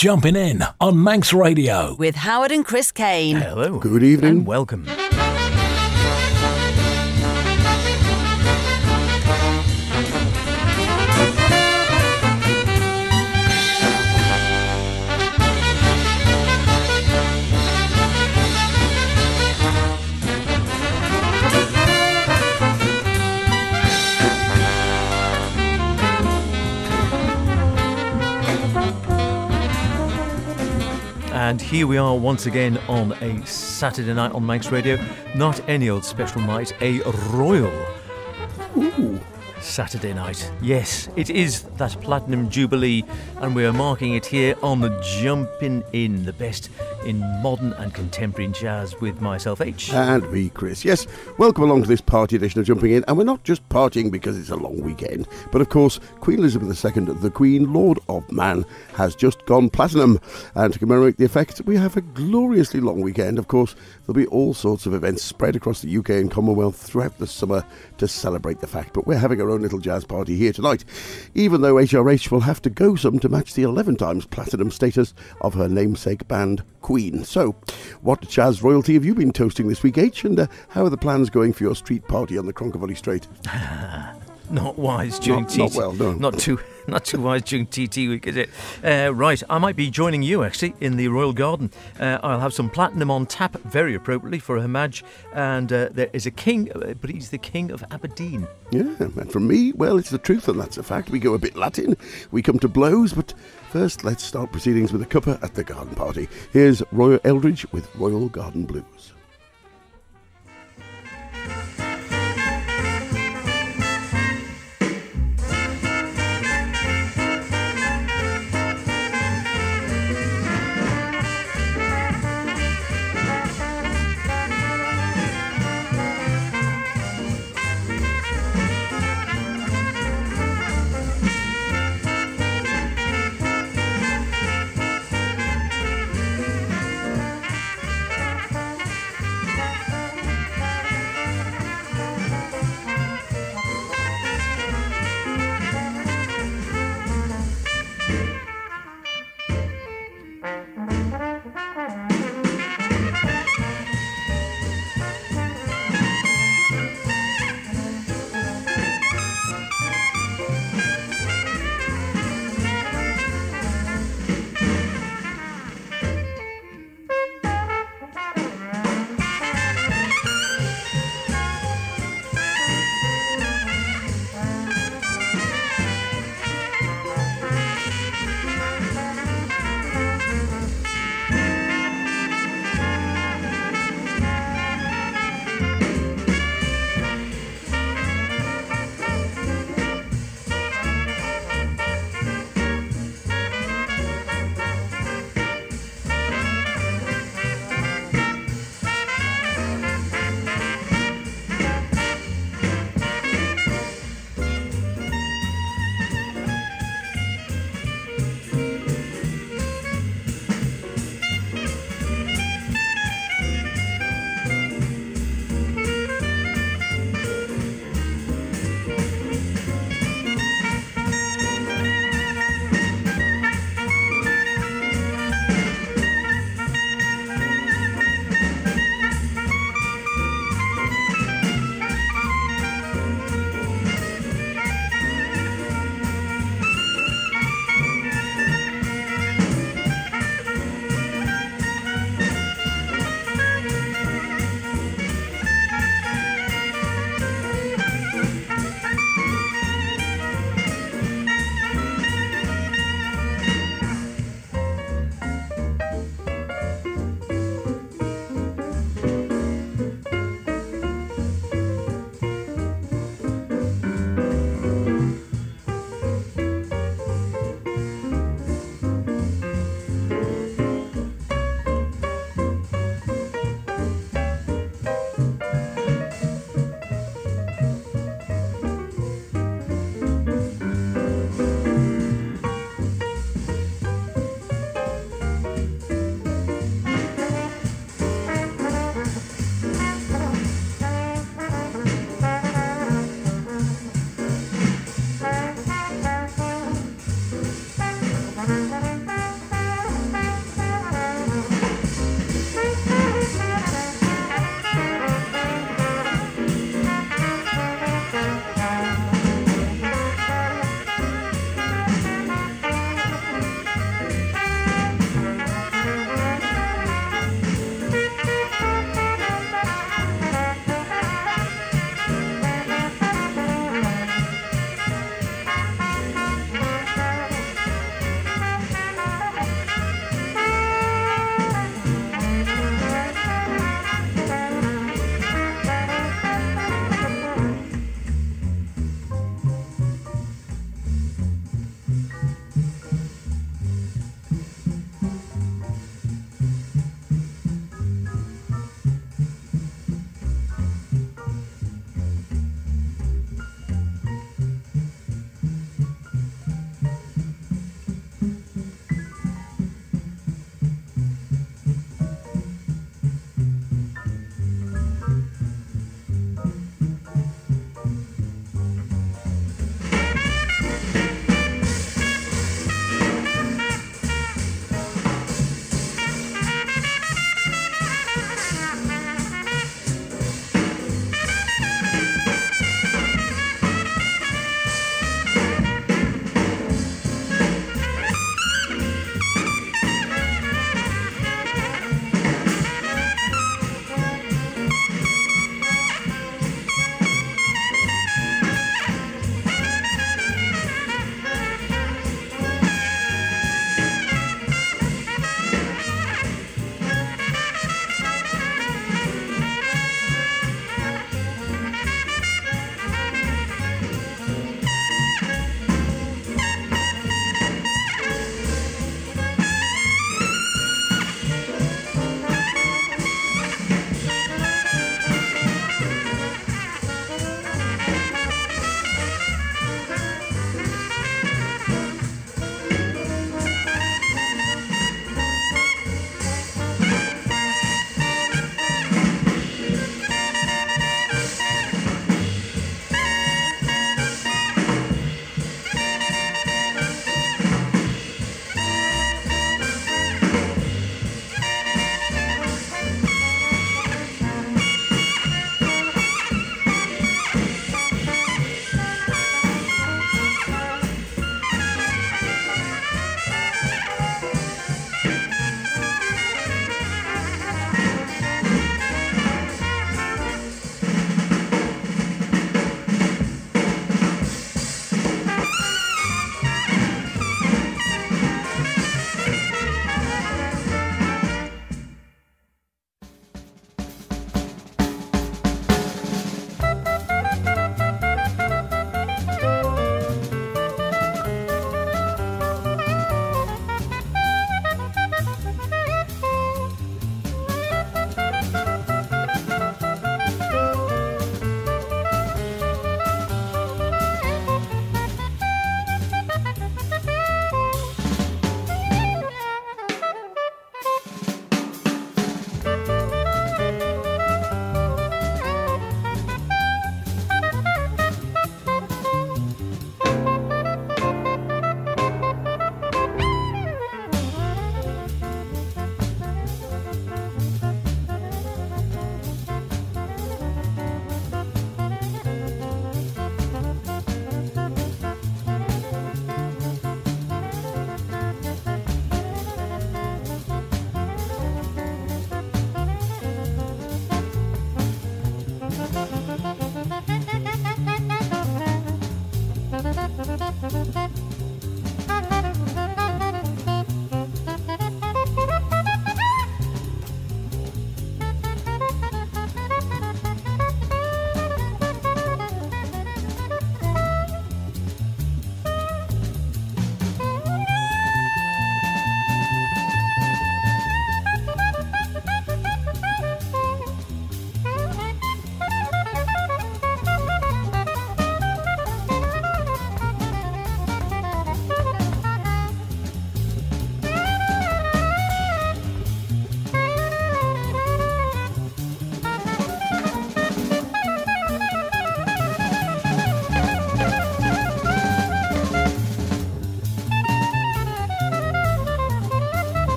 Jumpin In on Manx Radio. With Howard and Chris Kane. Hello. Good evening. And welcome. And here we are once again on a Saturday night on Manx Radio. Not any old special night, a royal Saturday night. Yes, it is that Platinum Jubilee, and we are marking it here on the Jumpin In, the best in modern and contemporary jazz, with myself, H. And me, Chris. Yes, welcome along to this party edition of Jumping In. And we're not just partying because it's a long weekend, but of course, Queen Elizabeth II, the Queen Lord of Man, has just gone platinum. And to commemorate the effect, we have a gloriously long weekend. Of course, there'll be all sorts of events spread across the UK and Commonwealth throughout the summer to celebrate the fact. But we're having our own little jazz party here tonight, even though HRH will have to go some to match the 11 times platinum status of her namesake band, Queen. So, what jazz royalty have you been toasting this week, H? And how are the plans going for your street party on the Cronkervully Strait? Not wise during TT. Not well, no. Not too wise during TT week, is it? Right, I might be joining you actually in the Royal Garden. I'll have some platinum on tap, very appropriately, for Her Maj. And there is a king, but he's the King of Aberdeen. Yeah, and from me, well, it's the truth, and that's a fact. We go a bit Latin, we come to blows, but first let's start proceedings with a cuppa at the garden party. Here's Roy Eldridge with Royal Garden Blues.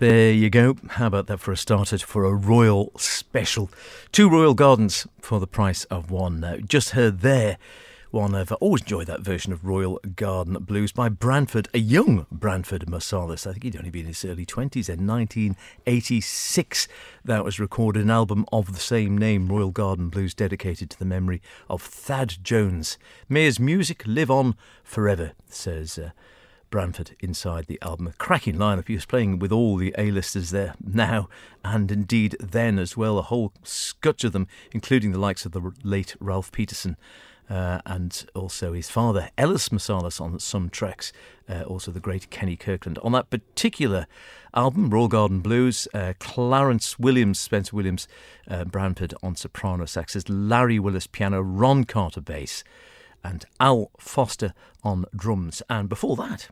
There you go. How about that for a starter, for a royal special? 2 Royal Gardens for the price of 1. Now, just heard there one of, I always enjoyed that version of Royal Garden Blues by Branford, a young Branford Marsalis. I think he'd only been in his early 20s in 1986. That was recorded, an album of the same name, Royal Garden Blues, dedicated to the memory of Thad Jones. May his music live on forever, says Branford inside the album. A cracking lineup. He was playing with all the A-listers there now, and indeed then as well, a whole scutch of them, including the likes of the late Ralph Peterson, and also his father, Ellis Marsalis, on some tracks, also the great Kenny Kirkland. On that particular album, Royal Garden Blues, Clarence Williams, Spencer Williams, Branford on soprano saxes, Larry Willis piano, Ron Carter bass, and Al Foster on drums. And before that,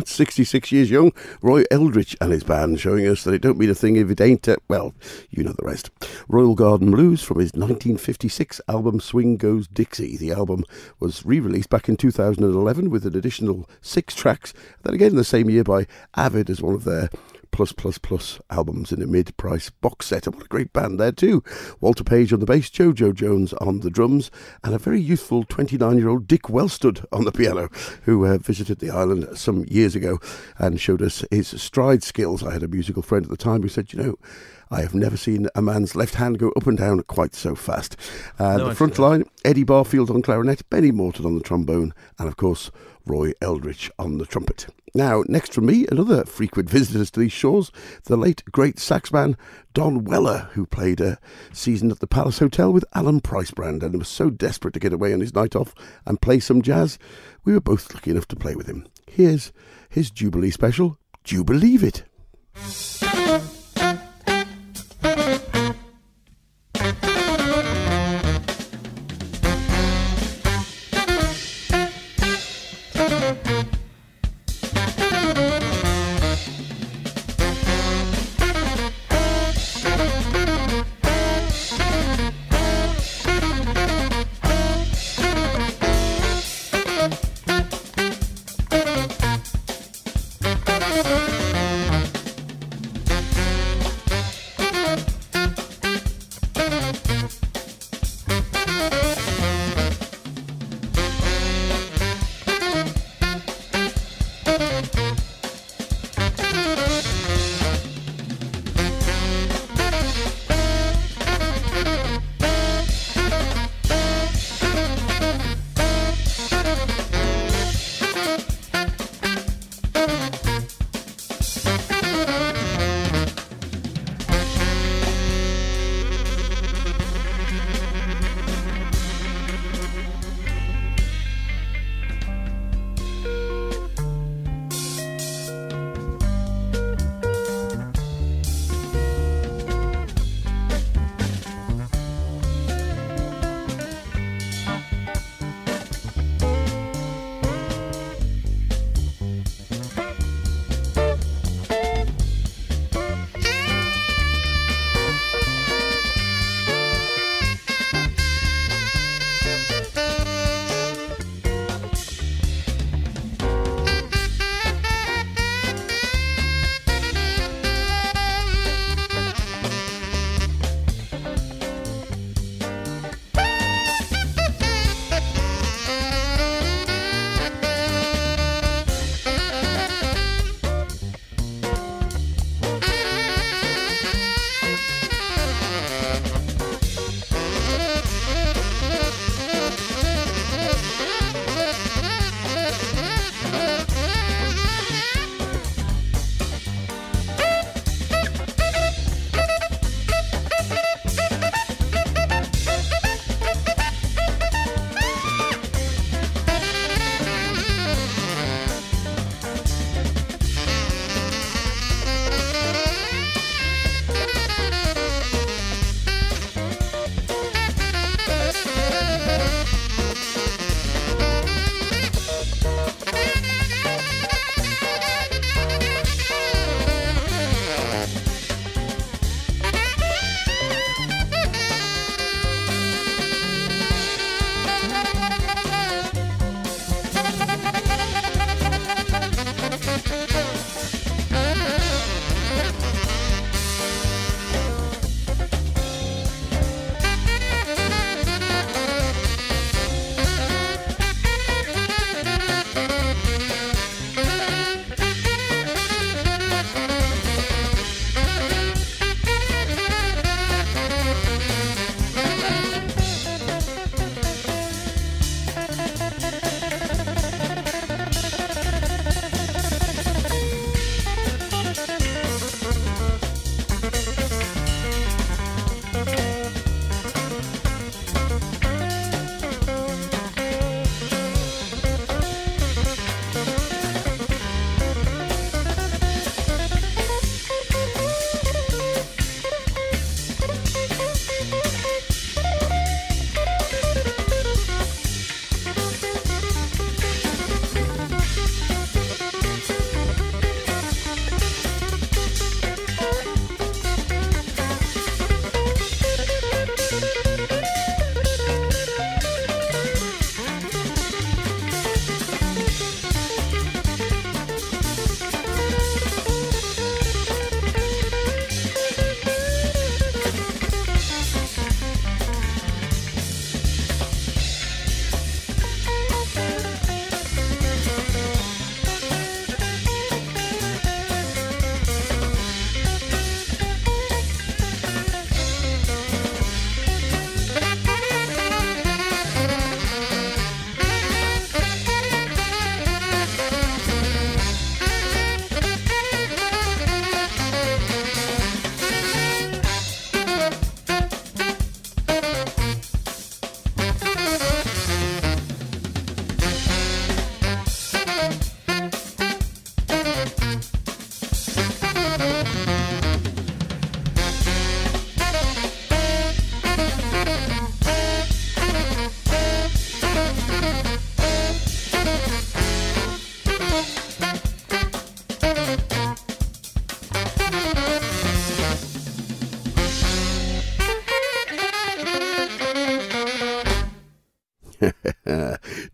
66 years young, Roy Eldridge and his band, showing us that it don't mean a thing if it ain't, well, you know the rest. Royal Garden Blues from his 1956 album Swing Goes Dixie. The album was re-released back in 2011 with an additional 6 tracks, then again in the same year by Avid as one of their plus albums in a mid-price box set. And what a great band there too. Walter Page on the bass, Jojo Jones on the drums, and a very youthful 29-year-old Dick Wellstud on the piano, who visited the island some years ago and showed us his stride skills. I had a musical friend at the time who said, you know, I have never seen a man's left hand go up and down quite so fast. The front line, Eddie Barfield on clarinet, Benny Morton on the trombone, and of course Roy Eldridge on the trumpet. Now, next from me, another frequent visitor to these shores, the late great saxman Don Weller, who played a season at the Palace Hotel with Alan Pricebrand and was so desperate to get away on his night off and play some jazz. We were both lucky enough to play with him. Here's his Jubilee special, Do You Believe It?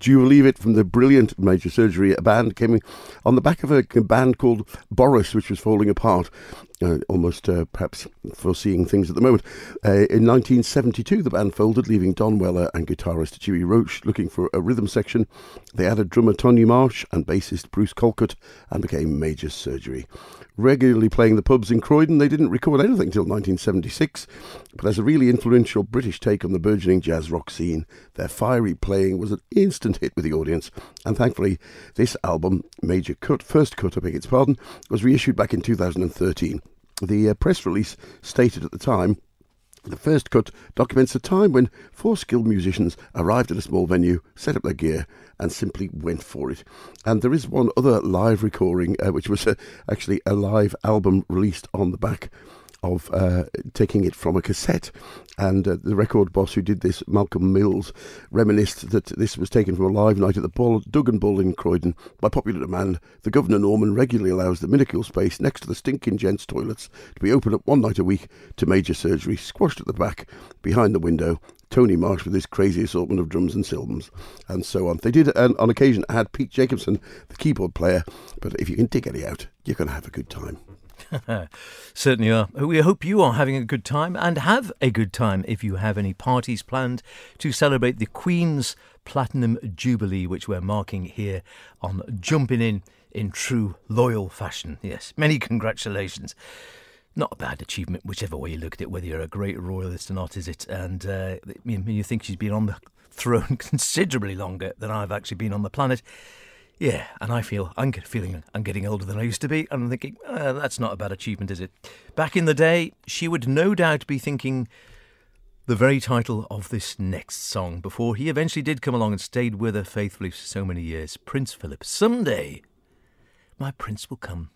Do You Believe It from the brilliant Major Surgery, a band came on the back of a band called Boris, which was falling apart. Almost perhaps foreseeing things at the moment. In 1972, the band folded, leaving Don Weller and guitarist Chewy Roach looking for a rhythm section. They added drummer Tony Marsh and bassist Bruce Colcutt and became Major Surgery. Regularly playing the pubs in Croydon, they didn't record anything until 1976, but as a really influential British take on the burgeoning jazz rock scene, their fiery playing was an instant hit with the audience, and thankfully this album, First Cut, I beg its pardon, was reissued back in 2013. The press release stated at the time, the First Cut documents a time when 4 skilled musicians arrived at a small venue, set up their gear, and simply went for it. And there is one other live recording, which was actually a live album released on the back of taking it from a cassette. And the record boss who did this, Malcolm Mills, reminisced that this was taken from a live night at the Dug and Bull in Croydon. By popular demand, the Governor Norman regularly allows the minuscule space next to the stinking gents' toilets to be opened up one night a week to Major Surgery, squashed at the back, behind the window, Tony Marsh with his crazy assortment of drums and cymbals, and so on. They did, on occasion, add Pete Jacobson, the keyboard player, but if you can dig any out, you're going to have a good time. Certainly are. We hope you are having a good time, and have a good time if you have any parties planned to celebrate the Queen's Platinum Jubilee, which we're marking here on Jumpin' in true loyal fashion. Yes, many congratulations. Not a bad achievement, whichever way you look at it, whether you're a great royalist or not, is it? And you think she's been on the throne considerably longer than I've actually been on the planet. Yeah, and I'm feeling I'm getting older than I used to be, and I'm thinking, that's not a bad achievement, is it? Back in the day, she would no doubt be thinking the very title of this next song before he eventually did come along and stayed with her faithfully for so many years. Prince Philip. Someday, my prince will come.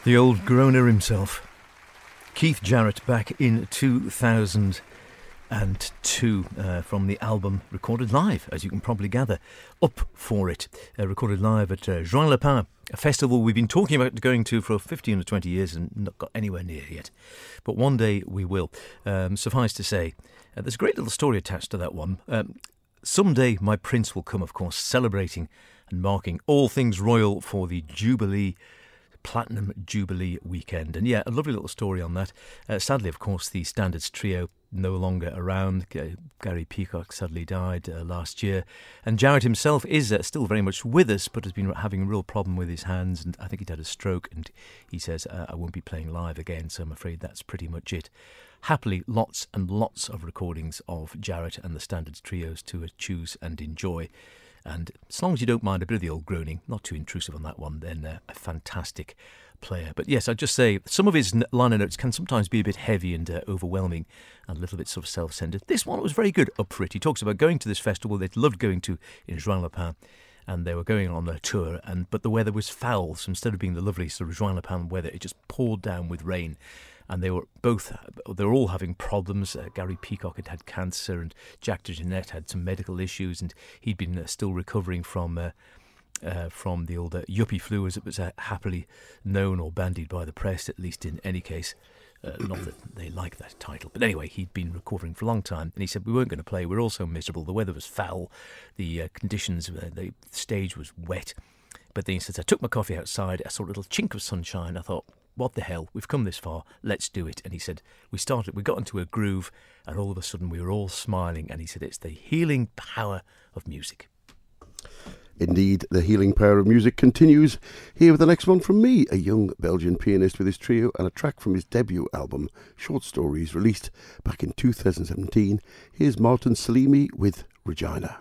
The old groaner himself, Keith Jarrett, back in 2002 from the album recorded live, as you can probably gather. Up for It, recorded live at Juin Le Pin, a festival we've been talking about going to for 15 or 20 years and not got anywhere near yet. But one day we will. Suffice to say, there's a great little story attached to that one. Someday my prince will come, of course, celebrating and marking all things royal for the Jubilee, Platinum Jubilee weekend. And yeah, a lovely little story on that. Sadly, of course, the Standards Trio no longer around. Gary Peacock sadly died last year. And Jarrett himself is still very much with us, but has been having a real problem with his hands. And I think he'd had a stroke. And he says, I won't be playing live again. So I'm afraid that's pretty much it. happily lots and lots of recordings of Jarrett and the Standards Trios to choose and enjoy. And as long as you don't mind a bit of the old groaning, not too intrusive on that one, then a fantastic player. But yes, I'd just say some of his liner notes can sometimes be a bit heavy and overwhelming and a little bit sort of self-centered. This one was very good up for it. He talks about going to this festival they'd loved going to in Juan-le-Pin, and they were going on a tour, but the weather was foul, so instead of being the lovely sort of Juan-le-Pin weather, it just poured down with rain. And they were all having problems. Gary Peacock had cancer, and Jack DeJohnette had some medical issues, and he'd been still recovering from the old yuppie flu, as it was happily known or bandied by the press, at least in any case. Not that they like that title. But anyway, he'd been recovering for a long time, and he said, we weren't going to play. We were all so miserable. The weather was foul. The conditions, the stage was wet. But then he says, I took my coffee outside. I saw a little chink of sunshine. I thought, what the hell? We've come this far. Let's do it. And he said, we got into a groove, and all of a sudden we were all smiling. And he said, it's the healing power of music. Indeed, the healing power of music continues. Here with the next one from me, a young Belgian pianist with his trio, and a track from his debut album, Short Stories, released back in 2017. Here's Martin Salimi with Regina.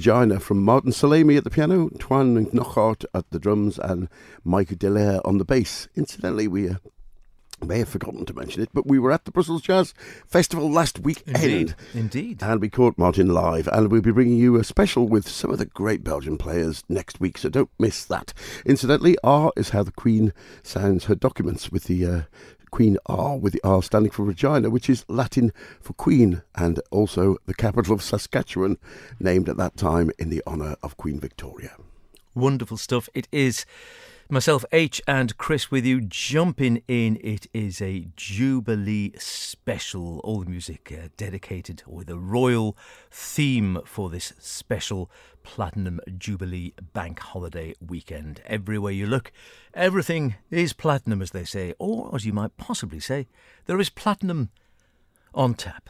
Regina from Martin Salemi at the piano, Twan Knockhart at the drums, and Mike Delaire on the bass. Incidentally, we may have forgotten to mention it, but we were at the Brussels Jazz Festival last weekend. Indeed. And we caught Martin live, and we'll be bringing you a special with some of the great Belgian players next week, so don't miss that. Incidentally, R is how the Queen signs her documents, with the Queen R, with the R standing for Regina, which is Latin for Queen, and also the capital of Saskatchewan, named at that time in the honour of Queen Victoria. Wonderful stuff. It is myself, H, and Chris with you, jumping in. It is a Jubilee special. All the music dedicated with a royal theme for this special Platinum Jubilee Bank Holiday weekend. Everywhere you look, everything is platinum, as they say, or as you might possibly say, there is platinum on tap.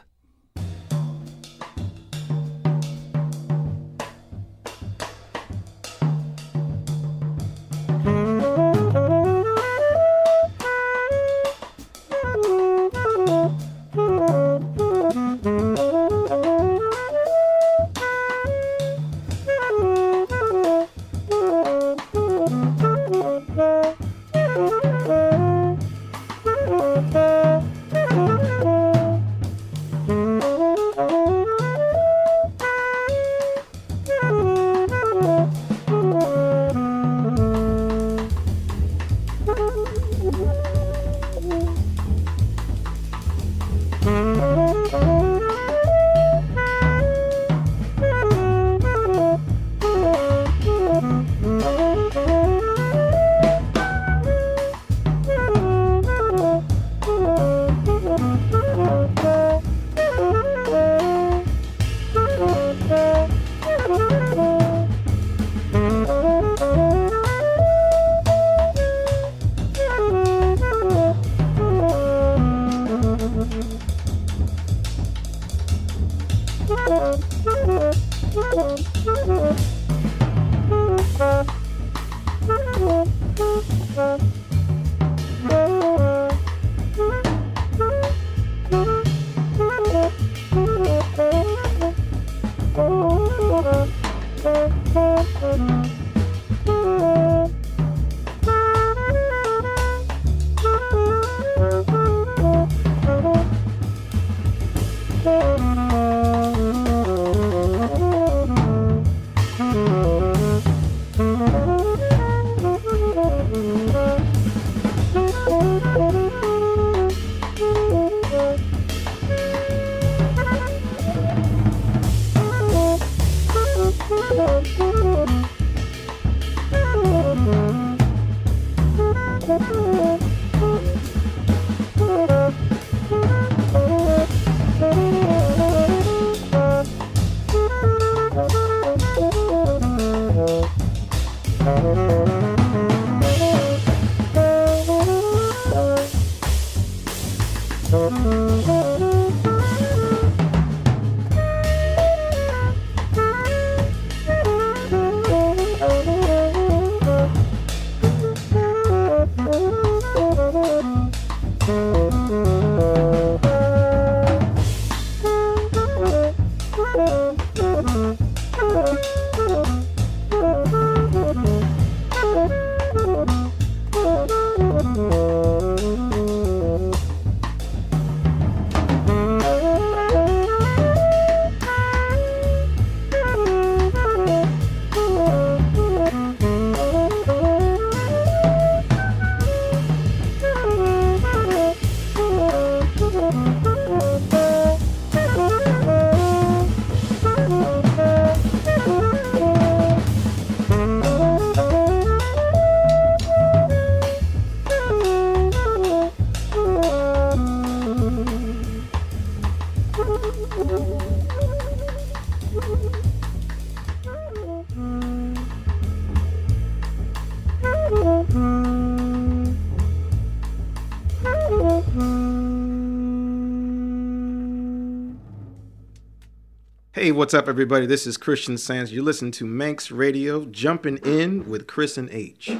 Hey, what's up, everybody? This is Christian Sands. You're listening to Manx Radio, Jumping In with Chris and H.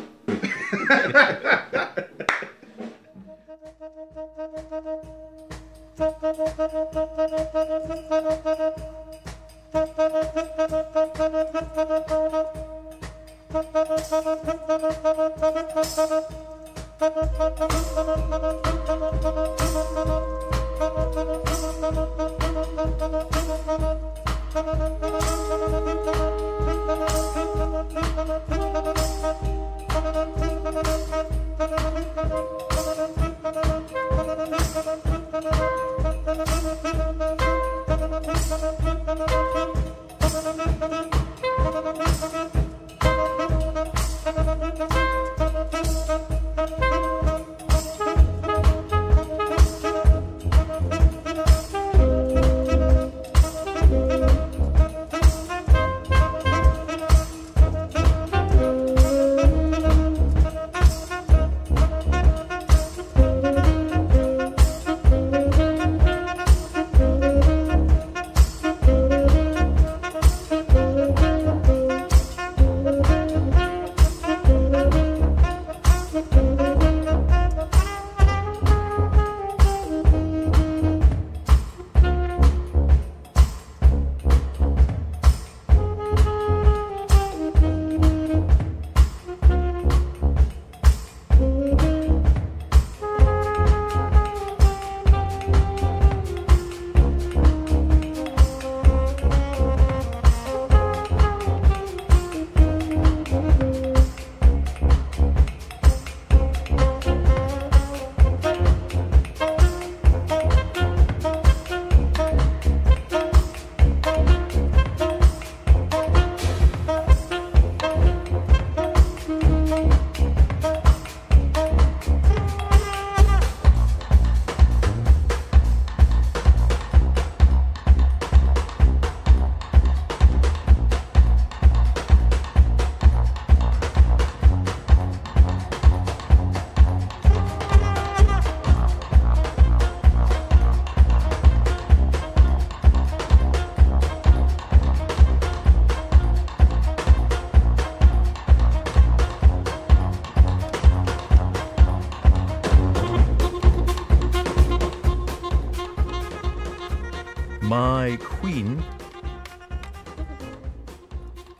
My queen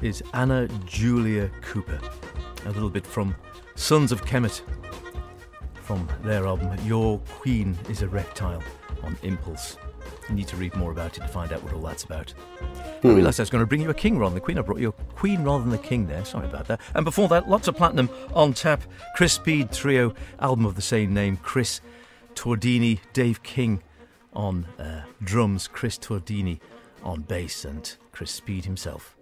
is Anna Julia Cooper. A little bit from Sons of Kemet, from their album Your Queen is a Reptile on Impulse. You need to read more about it to find out what all that's about. I realised I was going to bring you a king rather than the queen. I brought you a queen rather than the king there. Sorry about that. And before that, lots of platinum on tap. Chris Speed Trio, album of the same name. Chris Tordini, Dave King on drums, Chris Tordini on bass, and Chris Speed himself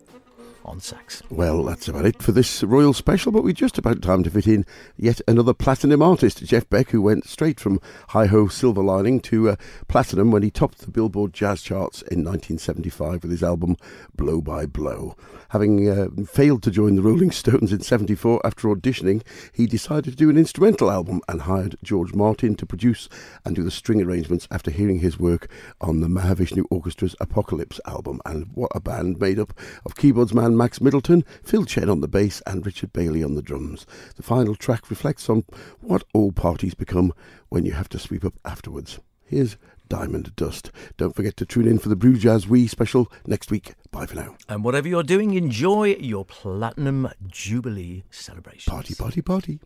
on sax. Well, that's about it for this Royal Special, but we're just about time to fit in yet another platinum artist, Jeff Beck, who went straight from Hi-Ho Silver Lining to platinum when he topped the Billboard Jazz charts in 1975 with his album Blow by Blow. Having failed to join the Rolling Stones in 74 after auditioning, he decided to do an instrumental album and hired George Martin to produce and do the string arrangements after hearing his work on the Mahavishnu Orchestra's Apocalypse album. And what a band made up of keyboards man Max Middleton, Phil Chen on the bass and Richard Bailey on the drums. The final track reflects on what all parties become when you have to sweep up afterwards. Here's Diamond Dust. Don't forget to tune in for the Brew Jazz Wee special next week. Bye for now. And whatever you're doing, enjoy your Platinum Jubilee celebrations. Party, party, party.